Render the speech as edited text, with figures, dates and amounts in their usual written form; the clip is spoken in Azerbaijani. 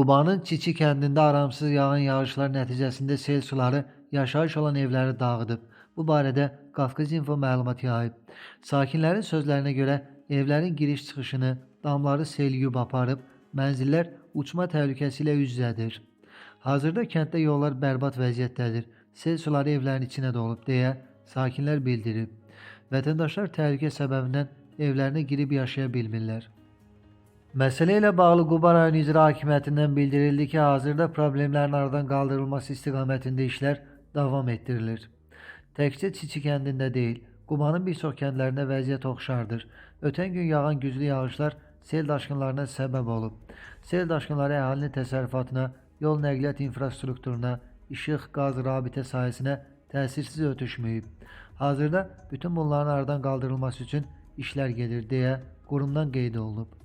Qubanın Çiçi kəndində aramsız yağan yağışlar nəticəsində sel suları yaşayış olan evləri dağıdıb. Bu barədə Qafqaz İnfo məlumat yayıb. Sakinlərin sözlərinə görə evlərin giriş-çıxışını, damları sel yuyub aparıb, mənzillər uçma təhlükəsi ilə üz-üzədir. Hazırda kənddə yollar bərbad vəziyyətdədir. Sel suları evlərin içinə dolub deyə sakinlər bildirib. Vətəndaşlar təhlükə səbəbindən evlərinə girib yaşaya bilmirlər. Məsələ ilə bağlı Quba rayon İcra Hakimiyyətindən bildirildi ki, hazırda problemlərin aradan qaldırılması istiqamətində işlər davam etdirilir. Təkcə Çiçi kəndində deyil, Qubanın bir çox kəndlərində vəziyyət oxşardır. Ötən gün yağan güclü yağışlar sel daşqınlarına səbəb olub. Sel daşqınları əhalinin təsərrüfatına, yol nəqliyyat infrastrukturuna, işıq, qaz, rabitə sahəsinə təsirsiz ötüşməyib. Hazırda bütün bunların aradan qaldırılması üçün işlər gedir deyə qurumdan qeyd olunub.